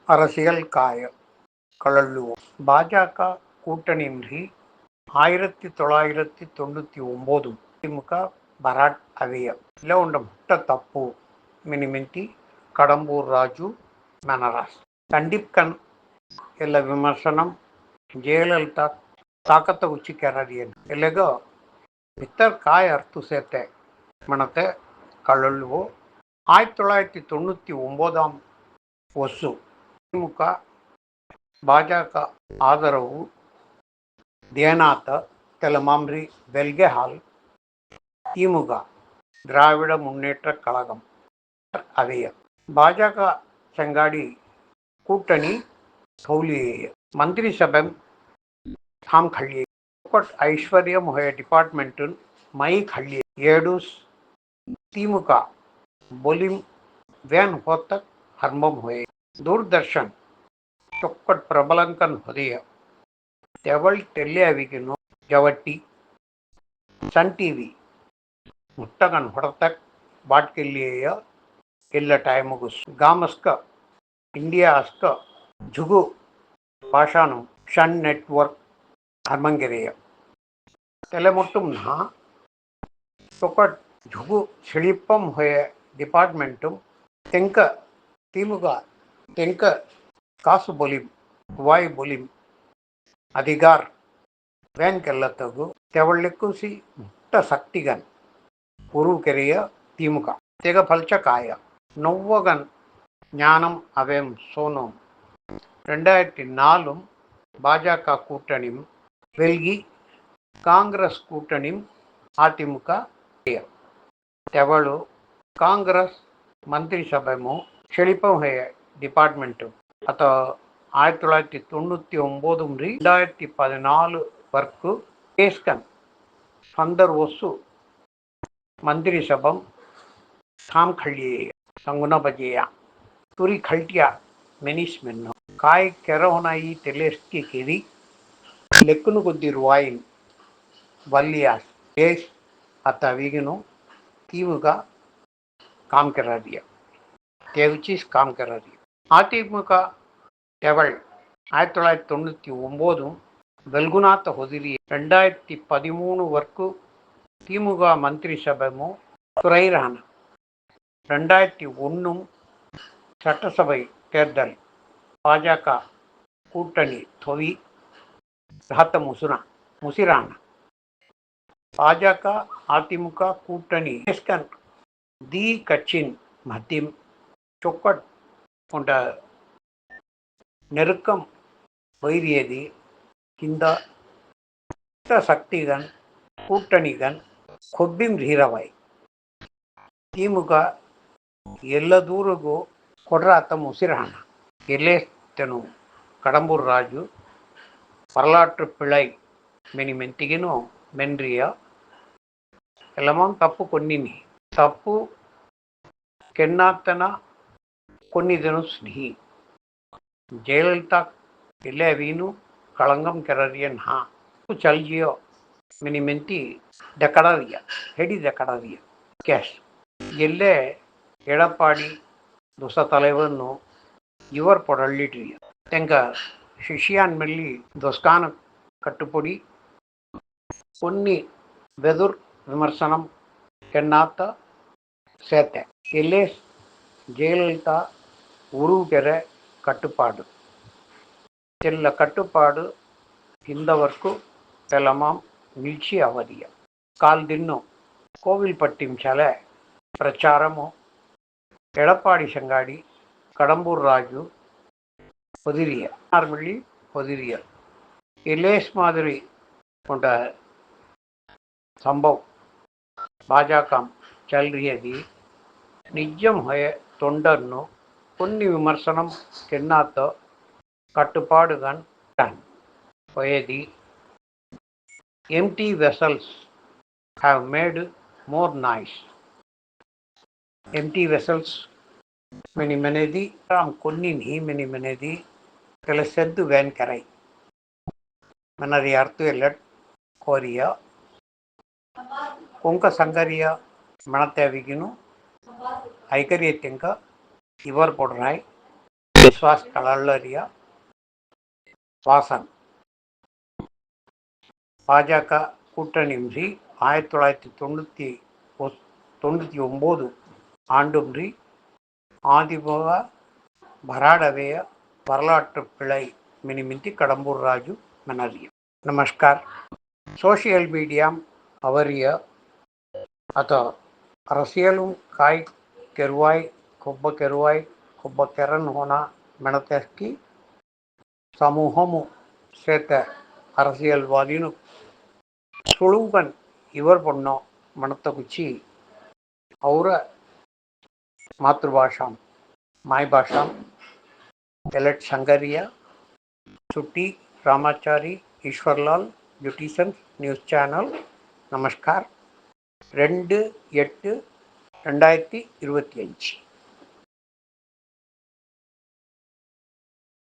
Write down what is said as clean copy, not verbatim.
அரசியல் காய கழல்லுவோம். பாஜக கூட்டணியின்றி 1999 திமுக ಬರಾಟ್ ಅವೆಯ ಇಲ್ಲ ಉಂಡ ಮುಟ್ಟ ತಪ್ಪು ಮಿನಿಮಿಂತಿ ಕಡಂಬೂರ್ ರಾಜು ಮೆನರಾಸ್ ಖಂಡಿಪ್ಕನ್ ಎಲ್ಲ ವಿಮರ್ಶನಂ ಜಯಲಲಿತಾ ತಾಕತ್ತ ಉಚ್ಚಿ ಕೆರರಿಯನ್ ಎಲ್ಲಗೋ ಮಿತ್ತರ್ ಕಾಯ ಅರ್ತು ಸೇತೆ ಮಣತೆ ಕಳಲ್ವು 1999 ವಸ್ಸು திமுக பாஜக ஆதரவு தேனாத்த தெலமாம்ரி வெல்கெஹால் திமுக திராவிட முன்னேற்ற கழகம் அவைய பாஜக செங்காடி கூட்டணி கௌலியேய மந்திரி சபை தாம் கழியே ஐஸ்வர்யம் ஹோய டிபார்ட்மெண்ட்டின் மை கழியே ஏடுஸ் திமுக बोलिम वैन होतक हरमम हुए दूरदर्शन चौक्कट प्रबलंकन होदिय तेवल टेलियाविगिनो जवट्टी सन टीवी मुट्टगन होडतक बाट के लिए इल्ल टाइम गामस्क इंडिया अस्क जुगु भाषानु शन नेटवर्क हरमंगिरेय तेलेमुट्टुम ना चौक्कट जुगु शिलिपम हुए डिपार्टमेंटुम तेंक திமுக தென்க காசு பொலிம் வாய் பொலிம் அதிகார் வேன் ಕೆಲ್ಲತ್ತಗು ತೆವಳ್ಳಿಕ್ಕೂಸಿ ಮುಟ್ಟ ಶಕ್ತಿಗನ್ ಉರು ಕೆರೆಯ திமுக ತೆಗ ಫಲ್ಚ ಕಾಯ ನೊವ್ವಗನ್ ஞானம் அவேம் சோனோம் 2004 பாஜக கூட்டணியும் வெல்கி காங்கிரஸ் கூட்டணியும் அதிமுக ತೆವಳು ಕಾಂಗ್ರೆಸ್ ಮಂತ್ರಿ ಸಭೆಮು ಕ್ಷಣಿಪಂ ಹೇ ಡಿಪಾರ್ಟ್ಮೆಂಟು ಅಥವಾ 1999 2014 వరకు కేస్కన్ అందరు వస్తు మంత్రి సభం థామ్ ఖళ్ళియే సంగుణ బజేయ ತುರಿ ಖಲ್ಟಿಯ ಮೆನಿಸ್ ಮೆನ್ನು ಕಾಯ್ ಕೆರವನಾಯಿ ತೆಲೆಸ್ಕಿ ಕಿರಿ ಲೆಕ್ಕನು ಕೊದ್ದಿರುವಾಯಿನ್ ವಲ್ಲಿಯಾಸ್ ದೇಶ್ ಅತ್ತವಿಗಿನು திமுக काम कर रही है तेवचीस काम कर रही है அதிமுக तेवल 1999 வெல்குநாத்த ஹொதிரி 2013 வரைக்கும் திமுக மந்திரி சபைமு துறைரான 2001 சட்டசபை தேர்தல் பாஜக கூட்டணி தொவி ரஹத்த முசிரான பாஜக அதிமுக கூட்டணி தி கட்சியின் மத்தியம் சொக்கட் கொண்ட நெருக்கம் வைரியதி இந்த சக்திகன் கூட்டணிகன் கொப்பிம் ரீரவாய் திமுக ಎಲ್ಲ ದೂರಿಗೂ ಕೊಡ್ರಾತ ಮುಸಿರಾಣ ಎಲ್ಲೇಸ್ತನು கடம்பூர் ராஜு வரலாற்று பிழை மெனிமென்ತಿಗಿನೂ மென்றிய ಎಲ್ಲಮಾಂ ತಪ್ಪು ಕೊನ್ನಿನಿ ತಪ್ಪು ಕೆನ್ನಾತನ ಕೊನ್ನಿದನು ಸ್ನೇಹಿ ಜಯಲಲಿತಾ ಎಲ್ಲೇ ವೀನು ಕಳಂಗಂ ಕೆರರಿಯನ್ ಹಾ ಚಲ್ಜಿಯೋ ಮಿನಿಮೆಂತಿ ದೆಕಡರಿಯ ಹೆಡಿ ದೆಕಡರಿಯ ಕ್ಯಾಶ್ ಎಲ್ಲೇ ಎಡப்பாடி துச தலைவர்னு இவர் பொடள்ளிட்ரிய தெங்க ಶಿಶಿಯಾನ್ மெல்லி ದೊಸ್ಕಾನ ಕಟ್ಟುಪೊಡಿ కొన్ని వెదుర్ విమర్శనం ಕೆನ್ನಾತ ಸೇತೆ ಎಲ್ಲೇ ஜெயலலிதா உருவுகெற கட்டுப்பாடு ಎಲ್ಲ ಕಟ್ಟುಪಾಡು ಇಂದವರೆಗೂ ಕೆಲಮಾಂ ನಿಲ್ಚಿ ಅವಧಿಯ ಕಾಲ್ದಿನ್ನು ಕೋವಿಲ್ಪಟ್ಟಿಂ ಚಲೆ ಪ್ರಚಾರಮು ಎಡப்பாಡಿ ಸಂಗಾಡಿ கடம்பூர் ராஜு பொதிரிய நார்மல்லி பொதிரிய எல்லேஸ் மாதிரி கொண்ட संभव भाजक चल रही निजम है तोंडरनु कोन्नी विमर्शनम केन्नात कट्टुपाडुगन होयेदी empty vessels have made more noise empty vessels many menedi ram konni hi many menedi teleseddu ven karai manari arthu ellat koria ಕೊಂಕ ಸಂಗರಿಯ ಮಣತೆವಿಗಿನು ಐಕರಿಯ Tenka ಇವರ್ ಪೊಡ್ರಾಯ್ Vishwas கலாலரியா, Vasan. பாஜக கூட்டணியின்றி 1999 ஆண்டுன்றி ஆதிபோக ಭರಾಡವೆಯ வரலாற்று பிழை மினிமிந்தி கடம்பூர் ராஜு மெனரியம். नमस्कार. सोशल मीडिया ಅವರಿಯ ಅಥವಾ ರಸಿಯಲು ಕಾಯ್ ಕೆರುವಾಯ್ కొబ్బ కెరన్ హోనా మెణతెస్కి సమూహము చేత அரசியல்வாதிను సుಳುవన్ ఇవర్ పొన్నో మణతకుచి ఔర మాతృభాష మాయ్ భాష ఎలట్ సంగరియా చుట్టి Ramachari Ishwarlal beauticians news channel. नमस्कार. 2/8/2025